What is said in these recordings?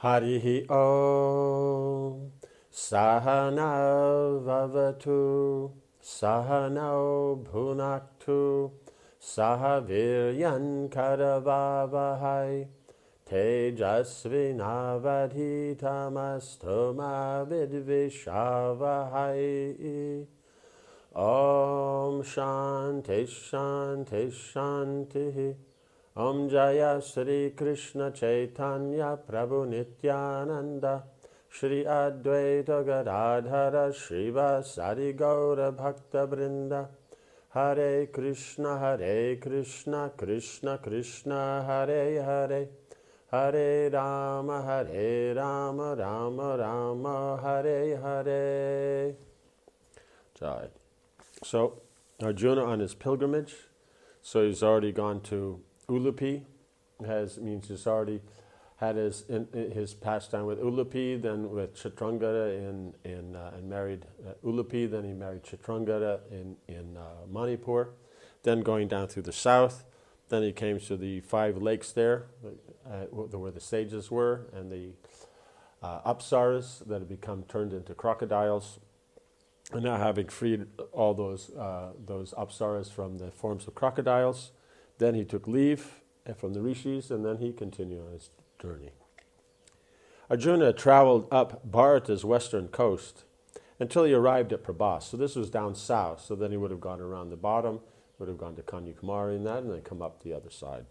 Harihi Om Sahana Vavatu Sahano Bhunaktu Sahaviryan Karavavahai Tejasvinavadhitamastoma Vidvishavahai. Om Shanti Shanti Shanti. Om Jaya Sri Krishna Chaitanya Prabhu Nityananda Shri Advaita Gadadhara Srivasadi Gaura Bhakta Brinda Hare Krishna Krishna Krishna Hare Hare Hare Rama Rama Rama Hare Hare. Jai. So Arjuna on his pilgrimage, so he's already gone to Ulupi, means he's already had his pastime with Ulupi, then with Chitrangada and married Ulupi, then he married Chitrangada in Manipur, then going down through the south, then he came to the 5 lakes there, where the sages were, and the apsaras that had become turned into crocodiles. And now, having freed all those apsaras from the forms of crocodiles, then he took leave from the rishis, and then he continued on his journey. Arjuna traveled up Bharata's western coast until he arrived at Prabhas. So this was down south, so then he would have gone around the bottom, would have gone to Kanyakumari and then come up the other side.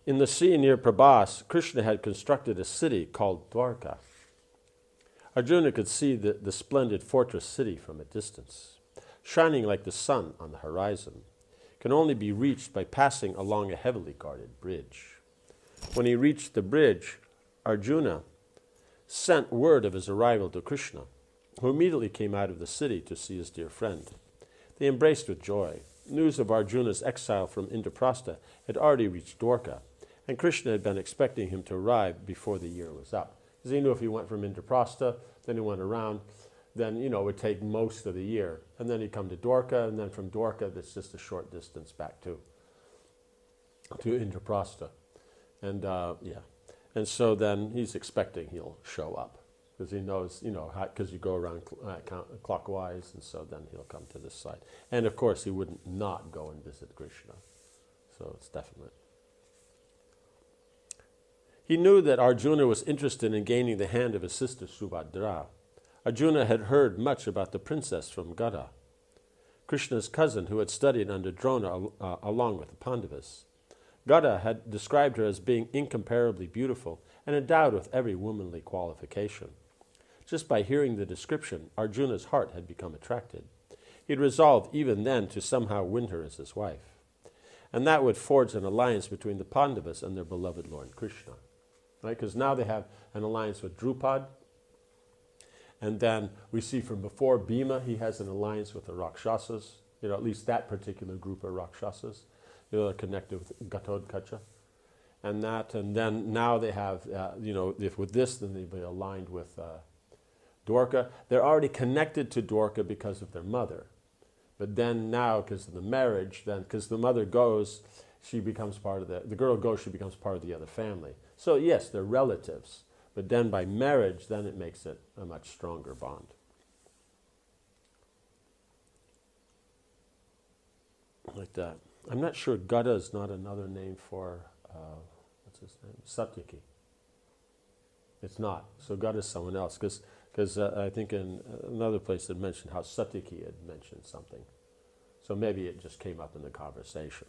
In the sea near Prabhas, Krishna had constructed a city called Dwarka. Arjuna could see the splendid fortress city from a distance, shining like the sun on the horizon. Can only be reached by passing along a heavily guarded bridge. When he reached the bridge, Arjuna sent word of his arrival to Krishna, who immediately came out of the city to see his dear friend. They embraced with joy. News of Arjuna's exile from Indraprastha had already reached Dwarka, and Krishna had been expecting him to arrive before the year was up. Because he knew if he went from Indraprastha, then he went around, then, it would take most of the year. And then he'd come to Dwarka, and then from Dwarka, that's just a short distance back to Indraprastha. And, And so then he's expecting he'll show up. Because he knows, because you go around clockwise, and so then he'll come to this side. And, of course, he wouldn't not go and visit Krishna. So it's definite. He knew that Arjuna was interested in gaining the hand of his sister Subhadra. Arjuna had heard much about the princess from Gada, Krishna's cousin who had studied under Drona along with the Pandavas. Gada had described her as being incomparably beautiful and endowed with every womanly qualification. Just by hearing the description, Arjuna's heart had become attracted. He had resolved even then to somehow win her as his wife. And that would forge an alliance between the Pandavas and their beloved Lord Krishna. Right? Because now they have an alliance with Drupad. And then we see from before Bhima, he has an alliance with the Rakshasas, at least that particular group of Rakshasas, they're connected with Gatotkacha. And then now they have, if with this, then they'll be aligned with Dwarka. They're already connected to Dwarka because of their mother. But then now, because of the marriage, then because the mother goes, she becomes part of the girl goes, she becomes part of the other family. So yes, they're relatives. But then by marriage, then it makes it a much stronger bond. Like that. I'm not sure Gada is not another name for, what's his name? Satyaki. It's not. So Gada is someone else. Because I think in another place it mentioned how Satyaki had mentioned something. So maybe it just came up in the conversation.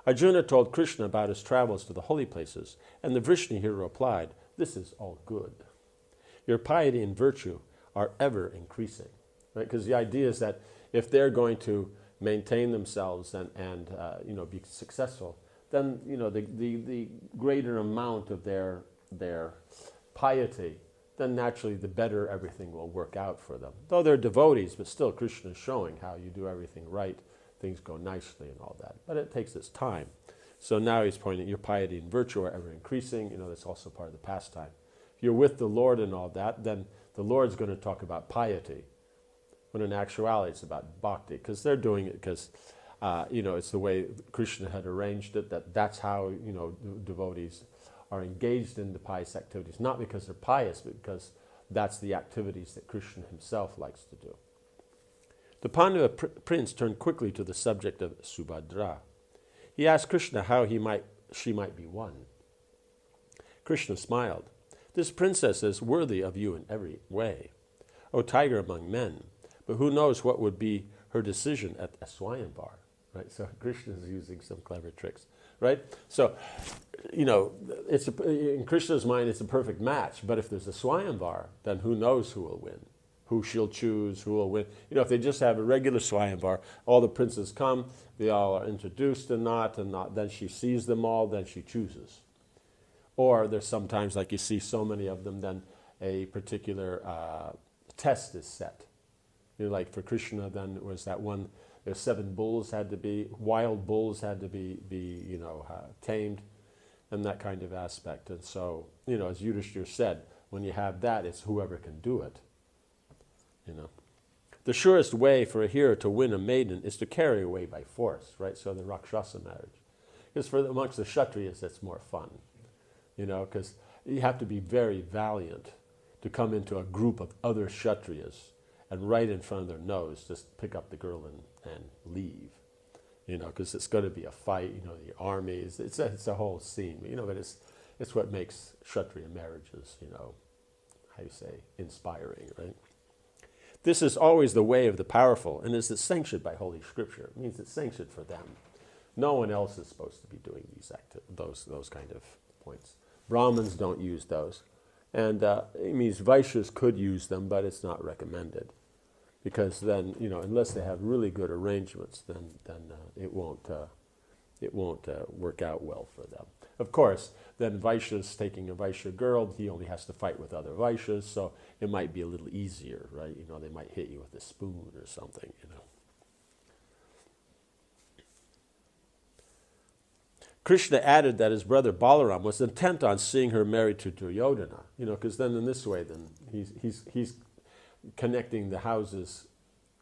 Arjuna told Krishna about his travels to the holy places, and the Vrishni hero replied, "This is all good. Your piety and virtue are ever increasing." Right? Because the idea is that if they're going to maintain themselves and be successful, then the greater amount of their piety, then naturally the better everything will work out for them. Though they're devotees, but still Krishna is showing how you do everything right, things go nicely and all that. But it takes its time. So now he's pointing, your piety and virtue are ever increasing. That's also part of the pastime. If you're with the Lord and all that, then the Lord's going to talk about piety. When in actuality it's about bhakti. Because they're doing it because, it's the way Krishna had arranged it, that's how, devotees are engaged in the pious activities, not because they're pious, but because that's the activities that Krishna himself likes to do. The Pandava prince turned quickly to the subject of Subhadra. He asked Krishna how she might be won. Krishna smiled. This princess is worthy of you in every way, O tiger among men, but who knows what would be her decision at Swayamvar, right? So Krishna is using some clever tricks, right? So, in Krishna's mind, it's a perfect match, but if there's a Swayamvar, then who knows who will win, who she'll choose, who will win. If they just have a regular Swayamvar, all the princes come, they all are introduced and not, then she sees them all, then she chooses. Or there's sometimes, like you see so many of them, then a particular test is set. Like for Krishna, then it was that one, there's 7 bulls had to be, wild bulls had to be tamed, and that kind of aspect. And so, as Yudhishthira said, when you have that, it's whoever can do it. The surest way for a hero to win a maiden is to carry away by force, right? So the Rakshasa marriage. Because amongst the Kshatriyas, that's more fun. Because you have to be very valiant to come into a group of other Kshatriyas and right in front of their nose just pick up the girl and leave. Because it's going to be a fight, the armies, it's a whole scene. But it's what makes Kshatriya marriages, how you say, inspiring, right? This is always the way of the powerful, and is sanctioned by Holy Scripture. It means it's sanctioned for them. No one else is supposed to be doing those kind of points. Brahmins don't use those. And it means Vaishyas could use them, but it's not recommended. Because then, unless they have really good arrangements, then it won't work out well for them. Of course, then Vaishyas taking a Vaishya girl, he only has to fight with other Vaishyas, so it might be a little easier, right? They might hit you with a spoon or something, Krishna added that his brother Balaram was intent on seeing her married to Duryodhana, because then in this way, then he's connecting the houses,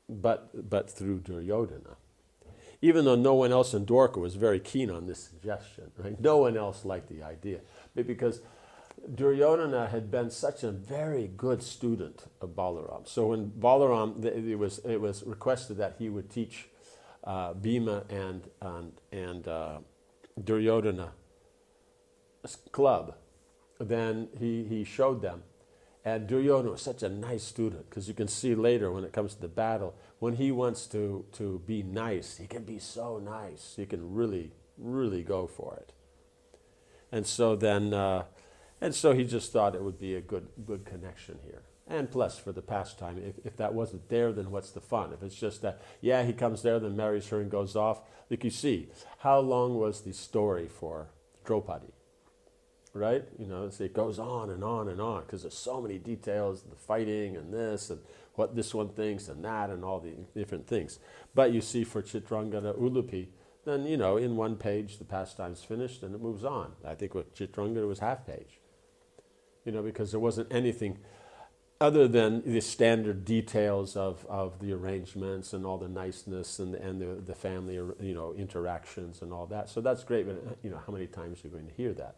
but through Duryodhana. Even though no one else in Dwarka was very keen on this suggestion, right? No one else liked the idea, because Duryodhana had been such a very good student of Balaram. So when Balaram, it was requested that he would teach Bhima and Duryodhana club, then he showed them. And Duryodhana was such a nice student, because you can see later when it comes to the battle, when he wants to be nice, he can be so nice. He can really, really go for it. And so then, he just thought it would be a good connection here. And plus, for the pastime, if that wasn't there, then what's the fun? If it's just that, he comes there, then marries her and goes off. Like you see, how long was the story for Draupadi? Right? It goes on and on and on, because there's so many details, the fighting and this, and what this one thinks and that, and all the different things. But you see for Chitrangada Ulupi, then, in one page, the pastime's finished and it moves on. I think with Chitrangada was half page. Because there wasn't anything other than the standard details of the arrangements and all the niceness and the family, interactions and all that. So that's great, but, how many times are you going to hear that?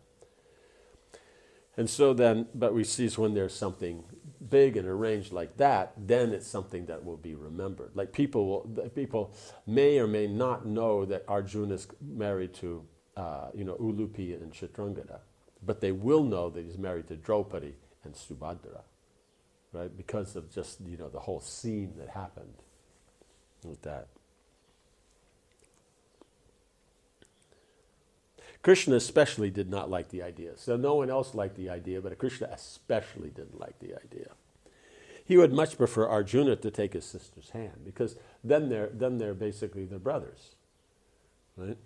And so then, but we see when there's something big and arranged like that, then it's something that will be remembered. Like people may or may not know that Arjuna is married to, Ulupi and Chitrangada, but they will know that he's married to Draupadi and Subhadra, right? Because of just, the whole scene that happened with that. Krishna especially did not like the idea. So no one else liked the idea, but Krishna especially didn't like the idea. He would much prefer Arjuna to take his sister's hand, because then they're basically their brothers, right?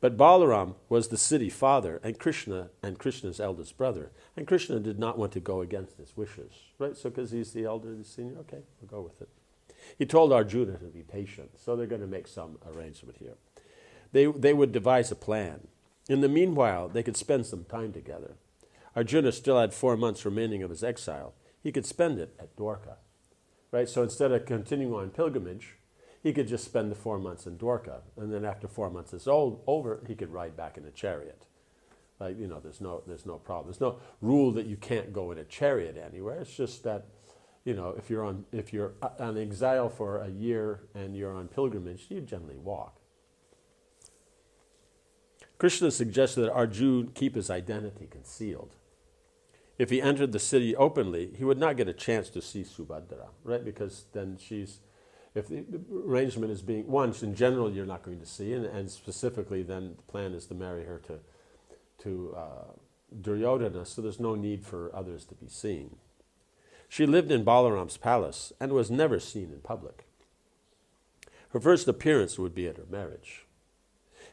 But Balaram was the city father and Krishna's eldest brother, and Krishna did not want to go against his wishes, right? So because he's the elder, the senior, okay, we'll go with it. He told Arjuna to be patient, so they're going to make some arrangement here. They would devise a plan. In the meanwhile, they could spend some time together. Arjuna still had 4 months remaining of his exile. He could spend it at Dwarka, right? So instead of continuing on pilgrimage, he could just spend the 4 months in Dwarka, and then after 4 months is over, he could ride back in a chariot. Right? There's no problem. There's no rule that you can't go in a chariot anywhere. It's just that, if you're on exile for a year and you're on pilgrimage, you generally walk. Krishna suggested that Arjuna keep his identity concealed. If he entered the city openly, he would not get a chance to see Subhadra, right? Because then if the arrangement is being, once in general you're not going to see, and specifically then the plan is to marry her to Duryodhana, so there's no need for others to be seen. She lived in Balaram's palace and was never seen in public. Her first appearance would be at her marriage.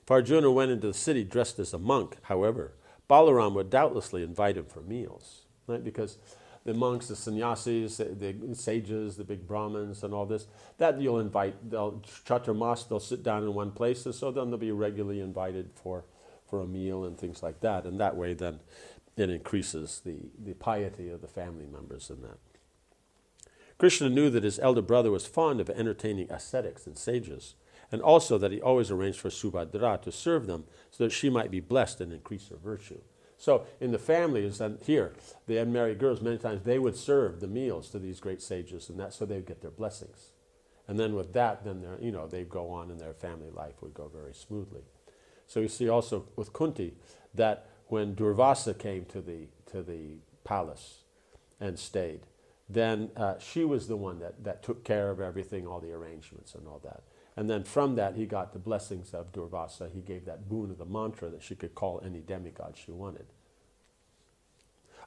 If Arjuna went into the city dressed as a monk, however, Balaram would doubtlessly invite him for meals, right? Because the monks, the sannyasis, the sages, the big Brahmins and all this, that you'll invite, chaturmas, they'll sit down in one place, and so then they'll be regularly invited for a meal and things like that. And that way then it increases the piety of the family members in that. Krishna knew that his elder brother was fond of entertaining ascetics and sages, and also that he always arranged for Subhadra to serve them so that she might be blessed and increase her virtue. So in the families, and here, the unmarried girls, many times they would serve the meals to these great sages, and that so they would get their blessings. And then with that, then they'd go on and their family life would go very smoothly. So you see also with Kunti that when Durvasa came to the palace and stayed, then she was the one that took care of everything, all the arrangements and all that. And then from that, he got the blessings of Durvasa. He gave that boon of the mantra that she could call any demigod she wanted.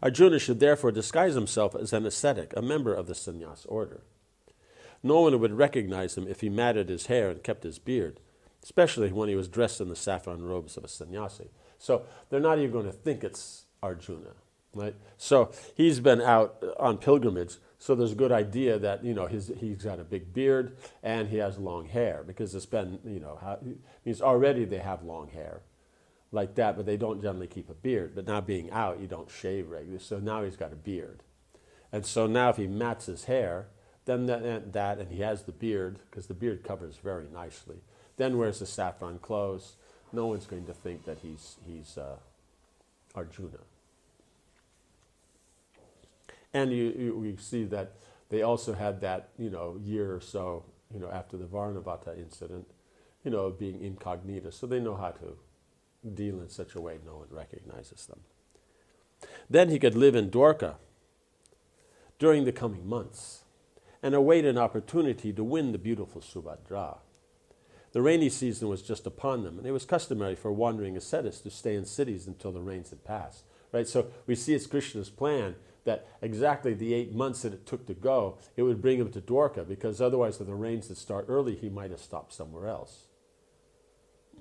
Arjuna should therefore disguise himself as an ascetic, a member of the sannyas order. No one would recognize him if he matted his hair and kept his beard, especially when he was dressed in the saffron robes of a sannyasi. So they're not even going to think it's Arjuna, right? So he's been out on pilgrimage. So there's a good idea that, he's got a big beard and he has long hair, because it's been, means already they have long hair like that, but they don't generally keep a beard. But now being out, you don't shave regularly. So now he's got a beard. And so now if he mats his hair, then and he has the beard, because the beard covers very nicely, then wears the saffron clothes, no one's going to think that he's Arjuna. And we see that they also had that, year or so, after the Varnavata incident, being incognito. So they know how to deal in such a way no one recognizes them. Then he could live in Dwarka during the coming months and await an opportunity to win the beautiful Subhadra. The rainy season was just upon them, and it was customary for wandering ascetics to stay in cities until the rains had passed. Right? So we see it's Krishna's plan that exactly the 8 months that it took to go, it would bring him to Dwarka, because otherwise if the rains had started early, he might have stopped somewhere else.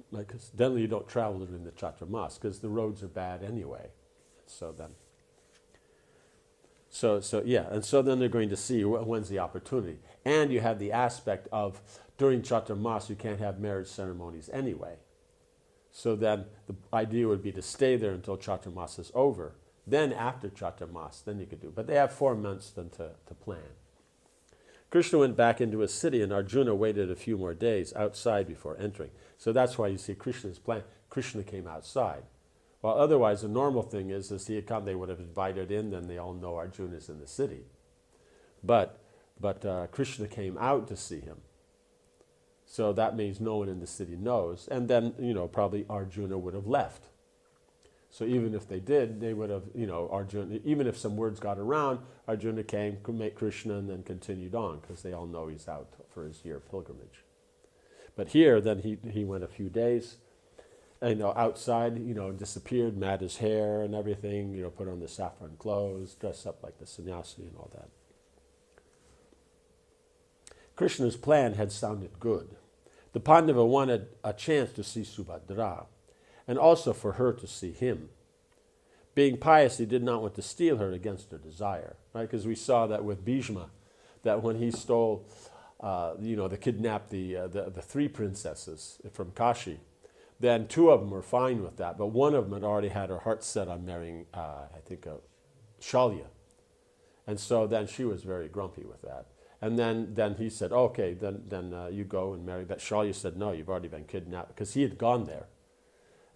Like, 'cause generally you don't travel during the Chaturmas, because the roads are bad anyway. So then they're going to see when's the opportunity. And you have the aspect of, during Chaturmas, you can't have marriage ceremonies anyway. So then the idea would be to stay there until Chaturmas is over. Then after Chaturmas, then you could do. But they have 4 months then to plan. Krishna went back into his city, and Arjuna waited a few more days outside before entering. So that's why you see Krishna's plan. Krishna came outside. While otherwise the normal thing is he had come, they would have invited in, then they all know Arjuna's in the city. But Krishna came out to see him. So that means no one in the city knows. And then, probably Arjuna would have left. So even if they did, they would have, Arjuna, even if some words got around, Arjuna came, met Krishna, and then continued on, because they all know he's out for his year pilgrimage. But here, then he went a few days, outside, disappeared, mat his hair and everything, put on the saffron clothes, dressed up like the sannyasi and all that. Krishna's plan had sounded good. The Pandava wanted a chance to see Subhadra, and also for her to see him. Being pious, he did not want to steal her against her desire, right? Because we saw that with Bhishma, that when he stole, they kidnapped the 3 princesses from Kashi, then 2 of them were fine with that, but one of them had already had her heart set on marrying, Shalya. And so then she was very grumpy with that. And then he said, okay, then you go and marry that. Shalya said, no, you've already been kidnapped, because he had gone there.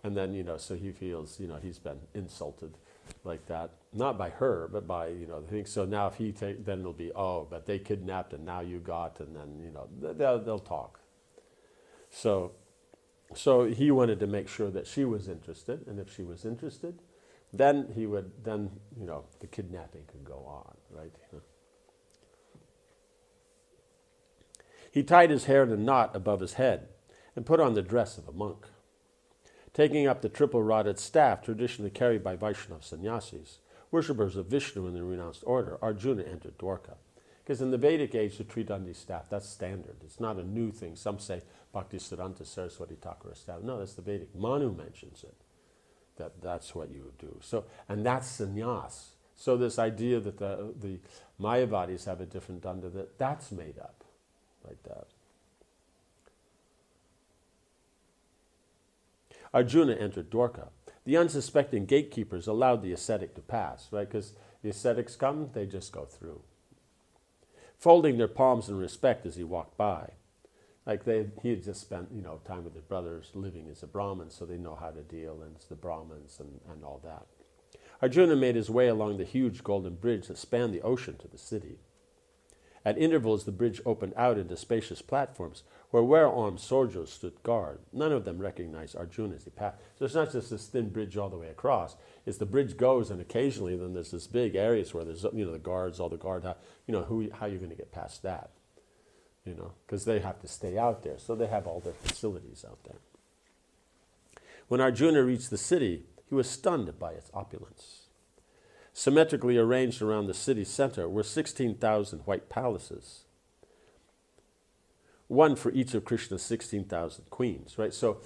And then, so he feels, he's been insulted like that. Not by her, but by, the thing. So now if he then it'll be, but they kidnapped and now you got, and then, they'll talk. So he wanted to make sure that she was interested, and if she was interested, then the kidnapping could go on, right? He tied his hair in a knot above his head and put on the dress of a monk. Taking up the triple-rotted staff traditionally carried by Vaishnava sannyasis, worshippers of Vishnu in the renounced order, Arjuna entered Dwarka. Because in the Vedic age, the Tridandi staff, that's standard. It's not a new thing. Some say Bhaktisiddhanta Saraswati Thakura staff. No, that's the Vedic. Manu mentions it, that's what you would do. So, and that's sannyas. So this idea that the Mayavadis have a different danda, that's made up like that. Arjuna entered Dwarka. The unsuspecting gatekeepers allowed the ascetic to pass, right? Because the ascetics come, they just go through. Folding their palms in respect as he walked by. Like he had just spent, time with his brothers living as a Brahmin, so they know how to deal, and it's the Brahmins and all that. Arjuna made his way along the huge golden bridge that spanned the ocean to the city. At intervals, the bridge opened out into spacious platforms where well-armed soldiers stood guard. None of them recognized Arjuna as he passed. So it's not just this thin bridge all the way across. It's the bridge goes, and occasionally then there's this big areas where there's, the guards, all the guard, how you're going to get past that, because they have to stay out there. So they have all their facilities out there. When Arjuna reached the city, he was stunned by its opulence. Symmetrically arranged around the city center were 16,000 white palaces, one for each of Krishna's 16,000 queens, right? So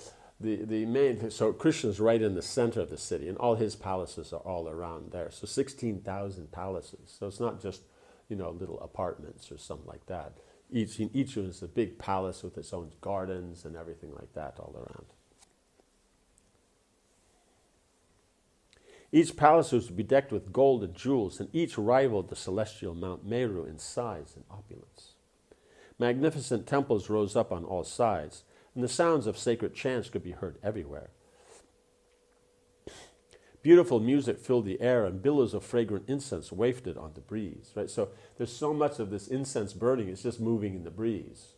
so Krishna's right in the center of the city, and all his palaces are all around there. So 16,000 palaces. So it's not just, little apartments or something like that. Each one is a big palace with its own gardens and everything like that all around. Each palace was bedecked with gold and jewels, and each rivaled the celestial Mount Meru in size and opulence. Magnificent temples rose up on all sides, and the sounds of sacred chants could be heard everywhere. Beautiful music filled the air, and billows of fragrant incense wafted on the breeze. Right, so there's so much of this incense burning; it's just moving in the breeze.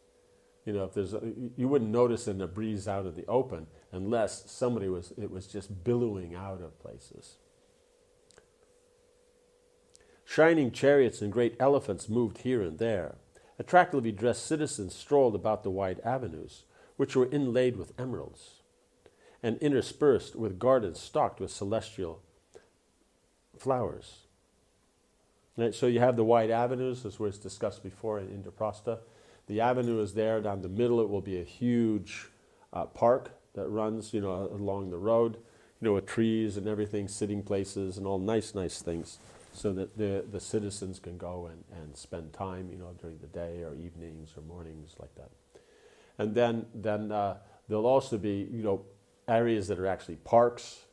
If you wouldn't notice in the breeze out of the open unless it was just billowing out of places. Shining chariots and great elephants moved here and there. Attractively dressed citizens strolled about the wide avenues, which were inlaid with emeralds, and interspersed with gardens stocked with celestial flowers. Right, so you have the wide avenues, as was discussed before in Indraprastha. The avenue is there. Down the middle, it will be a huge park that runs, along the road, with trees and everything, sitting places and all nice things, so that the citizens can go and spend time, during the day or evenings or mornings like that. And then there'll also be, areas that are actually parks.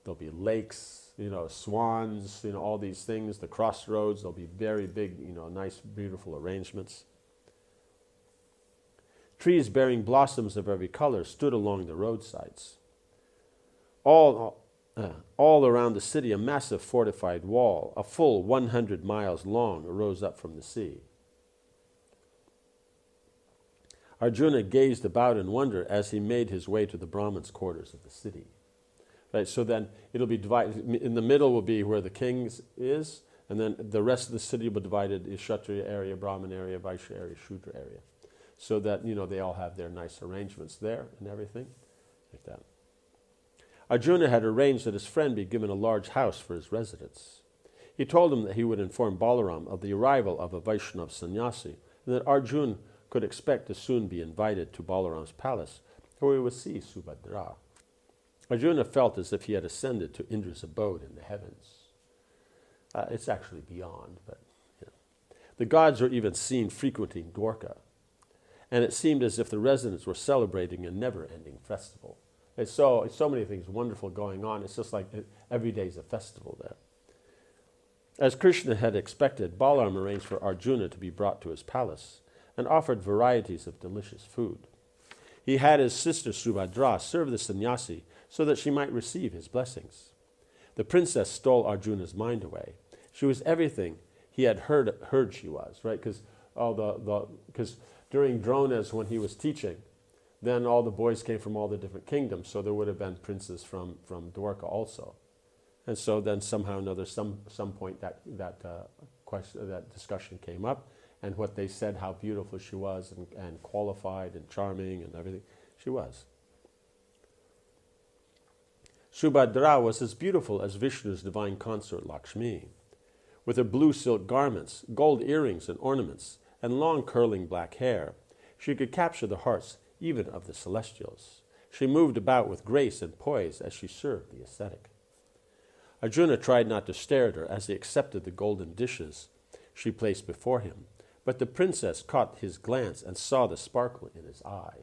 There'll be lakes, swans, all these things, the crossroads. There'll be very big, nice, beautiful arrangements. Trees bearing blossoms of every color stood along the roadsides. All around the city, a massive fortified wall, a full 100 miles long, rose up from the sea. Arjuna gazed about in wonder as he made his way to the Brahmins' quarters of the city. Right, so then it'll be divided. In the middle will be where the king is, and then the rest of the city will be divided in Kshatriya area, Brahmin area, Vaishya area, Shudra area. So that, they all have their nice arrangements there and everything, like that. Arjuna had arranged that his friend be given a large house for his residence. He told him that he would inform Balaram of the arrival of a Vaishnava sannyasi, and that Arjuna could expect to soon be invited to Balaram's palace, where he would see Subhadra. Arjuna felt as if he had ascended to Indra's abode in the heavens. It's actually beyond, but the gods are even seen frequenting Dwarka, and it seemed as if the residents were celebrating a never-ending festival. It's so many things wonderful going on. It's just like every day is a festival there. As Krishna had expected, Balaram arranged for Arjuna to be brought to his palace and offered varieties of delicious food. He had his sister Subhadra serve the sannyasi so that she might receive his blessings. The princess stole Arjuna's mind away. She was everything he had heard she was, right? Because during Drona's, when he was teaching, then all the boys came from all the different kingdoms, so there would have been princes from Dwarka also. And so then somehow or another, some point that discussion came up, and what they said, how beautiful she was, and qualified and charming and everything, she was. Subhadra was as beautiful as Vishnu's divine consort Lakshmi. With her blue silk garments, gold earrings and ornaments, and long curling black hair, she could capture the hearts even of the celestials. She moved about with grace and poise as she served the ascetic. Arjuna tried not to stare at her as he accepted the golden dishes she placed before him, but the princess caught his glance and saw the sparkle in his eye.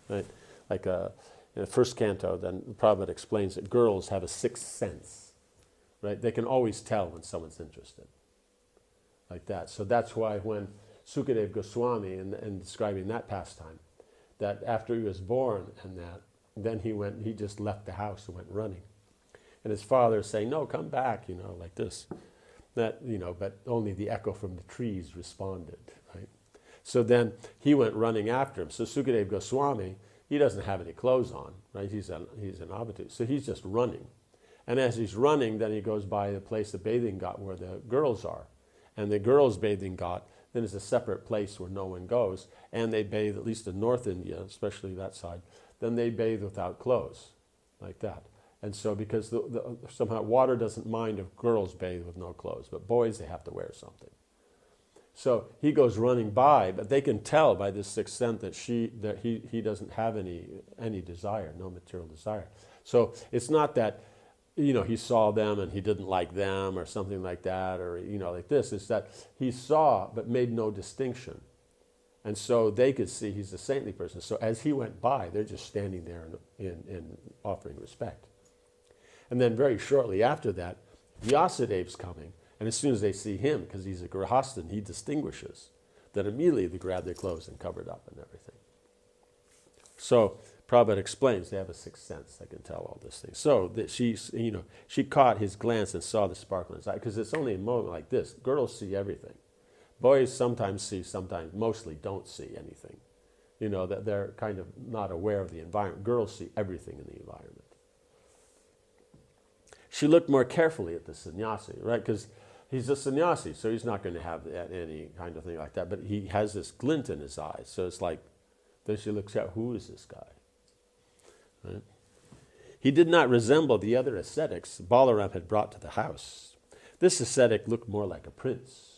Right? Like in the first canto, then Prabhupada explains that girls have a sixth sense. Right? They can always tell when someone's interested. Like that. So that's why when Sukadeva Goswami, in describing that pastime, that after he was born and that, then he just left the house and went running. And his father is saying, no, come back, like this. That, but only the echo from the trees responded, right? So then he went running after him. So Sukadeva Goswami, he doesn't have any clothes on, right? He's an abhitu. So he's just running. And as he's running, then he goes by the place, the bathing ghat, where the girls are. And the girls' bathing ghat, then is a separate place where no one goes. And they bathe, at least in North India, especially that side, then they bathe without clothes, like that. And so because somehow water doesn't mind if girls bathe with no clothes, but boys, they have to wear something. So he goes running by, but they can tell by this sixth sense that he doesn't have any desire, no material desire. So it's not that, he saw them and he didn't like them or something like that, or, like this. It's that he saw but made no distinction. And so they could see he's a saintly person. So as he went by, they're just standing there in offering respect. And then very shortly after that, Vyasadev's coming. And as soon as they see him, because he's a grihastan, he distinguishes. Then immediately they grab their clothes and cover it up and everything. So Prabhupada explains they have a sixth sense. They can tell all these things. So that she caught his glance and saw the sparkle in his eye. Because it's only a moment like this. Girls see everything. Boys sometimes see, sometimes, mostly don't see anything. That they're kind of not aware of the environment. Girls see everything in the environment. She looked more carefully at the sannyasi, right? Because he's a sannyasi, so he's not going to have any kind of thing like that. But he has this glint in his eyes. So it's like, then she looks at, who is this guy? Right? He did not resemble the other ascetics Balaram had brought to the house. This ascetic looked more like a prince.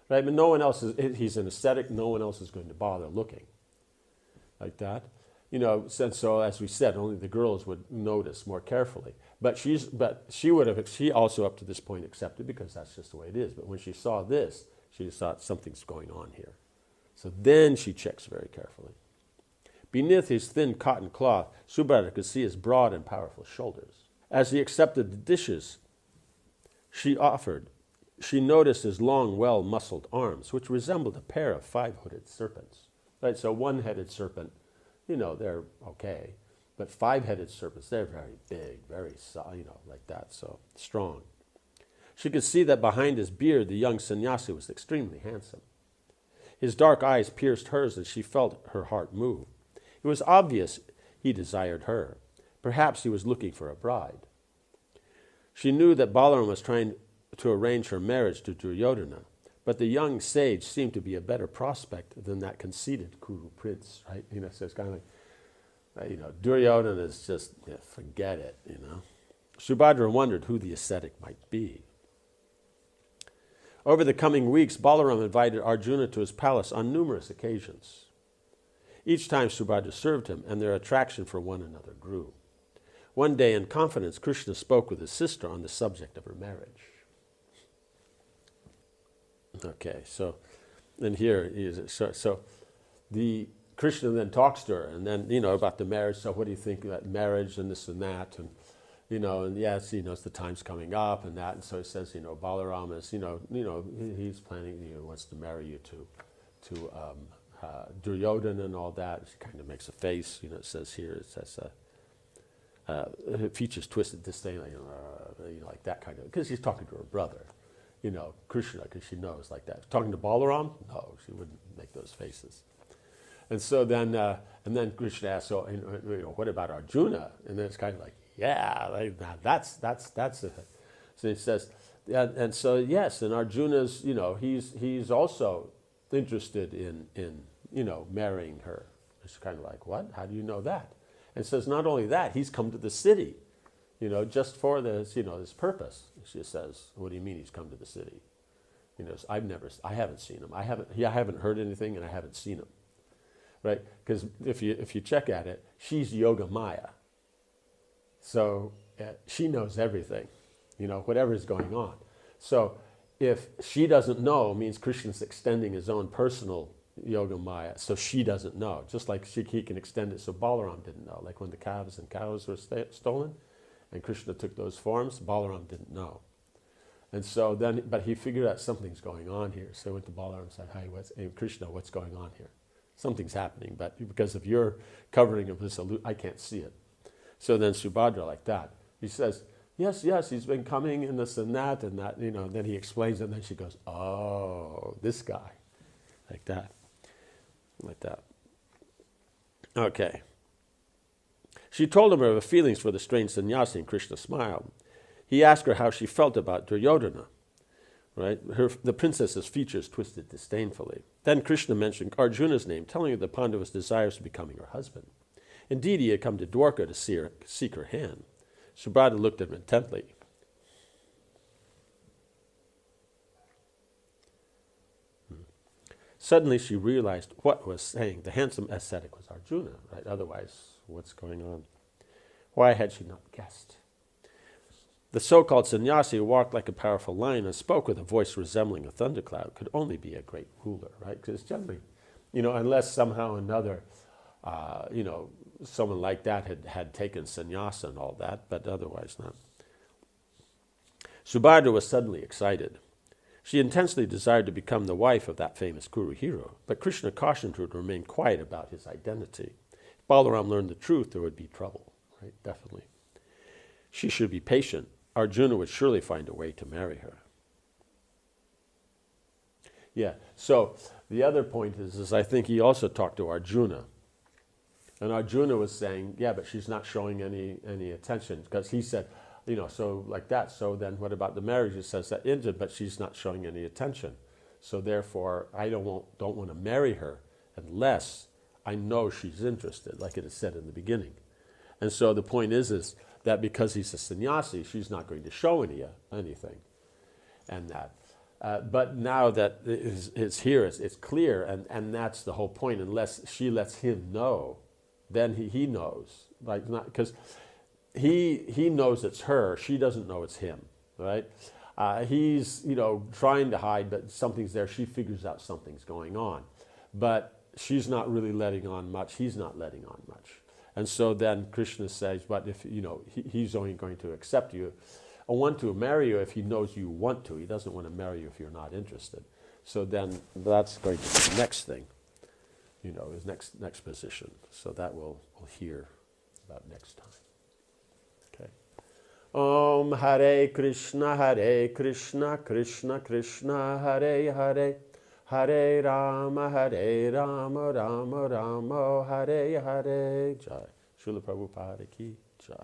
Right? But no one else he's an ascetic, no one else is going to bother looking. Like that. So as we said, only the girls would notice more carefully. But she also up to this point accepted because that's just the way it is. But when she saw this, she just thought something's going on here. So then she checks very carefully. Beneath his thin cotton cloth, Subhadra could see his broad and powerful shoulders. As he accepted the dishes she offered, she noticed his long, well-muscled arms, which resembled a pair of five-hooded serpents. Right, so one-headed serpent, they're okay. But five-headed serpents, they're very big, very, like that, so strong. She could see that behind his beard, the young sannyasi was extremely handsome. His dark eyes pierced hers, and she felt her heart move. It was obvious he desired her. Perhaps he was looking for a bride. She knew that Balaram was trying to arrange her marriage to Duryodhana, but the young sage seemed to be a better prospect than that conceited Kuru prince, right? So it's kind of like, Duryodhana is just, forget it, Subhadra wondered who the ascetic might be. Over the coming weeks, Balaram invited Arjuna to his palace on numerous occasions. Each time Subhadra served him, and their attraction for one another grew. One day, in confidence, Krishna spoke with his sister on the subject of her marriage. Okay, so then here he is. So the Krishna then talks to her, and then about the marriage. So what do you think about marriage and this and that, and and yes, it's the time's coming up and that. And so he says, Balaram is, he's planning, wants to marry you to Duryodhana and all that. She kind of makes a face, it says here, it says, features twisted, disdain, like that kind of, because he's talking to her brother, Krishna, because she knows like that. Talking to Balaram, no, she wouldn't make those faces. And so then, and then Krishna asks, so, what about Arjuna? And then it's kind of like, yeah, that's the thing. So he says, and so yes, and Arjuna's, he's also interested in marrying her. It's kind of like, what? How do you know that? And says, not only that, he's come to the city, just for this, this purpose. She says, what do you mean he's come to the city? I haven't seen him. I haven't heard anything, and I haven't seen him, right? Because if you check at it, she's Yoga Maya, so she knows everything, whatever is going on. So if she doesn't know, means Krishna's extending his own personal Yoga Maya, so she doesn't know. Just like he can extend it so Balaram didn't know. Like when the calves and cows were stolen, and Krishna took those forms, Balaram didn't know. And so then, but he figured out something's going on here. So he went to Balaram and said, hey, Krishna, what's going on here? Something's happening, but because of your covering of this, I can't see it. So then Subhadra, like that, he says, yes, he's been coming and this and that, and then he explains it, and then she goes, oh, this guy, like that. Like that. Okay. She told him of her feelings for the strange sannyasi, and Krishna smiled. He asked her how she felt about Duryodhana. Right? The princess's features twisted disdainfully. Then Krishna mentioned Arjuna's name, telling her that Pandava's desires of becoming her husband. Indeed, he had come to Dwarka to seek her hand. Subhadra looked at him intently. Suddenly she realized what was saying. The handsome ascetic was Arjuna, right? Otherwise, what's going on? Why had she not guessed? The so-called sannyasi who walked like a powerful lion and spoke with a voice resembling a thundercloud could only be a great ruler, right? Because generally, unless somehow or another, someone like that had taken sannyasa and all that, but otherwise not. Subhadra was suddenly excited. She intensely desired to become the wife of that famous Kuru hero, but Krishna cautioned her to remain quiet about his identity. If Balaram learned the truth, there would be trouble, right? Definitely. She should be patient. Arjuna would surely find a way to marry her. Yeah, so the other point is I think he also talked to Arjuna. And Arjuna was saying, yeah, but she's not showing any attention, because he said, so like that. So then what about the marriage? It says that ended, but she's not showing any attention. So therefore, I don't want to marry her unless I know she's interested, like it is said in the beginning. And so the point is that because he's a sannyasi, she's not going to show anything, and that. But now that it's here, it's clear, and that's the whole point. Unless she lets him know, then he knows, like not because. He knows it's her. She doesn't know it's him, right? He's trying to hide, but something's there. She figures out something's going on, but she's not really letting on much. He's not letting on much, and so then Krishna says, "But if he's only going to accept you, or want to marry you if he knows you want to. He doesn't want to marry you if you're not interested." So then that's going to be the next thing, his next position. So that we'll hear about next time. Om Hare Krishna, Krishna Krishna, Hare Hare, Hare Rama, Rama Rama, Hare Hare. Jai. Srila Prabhupada ki Jai.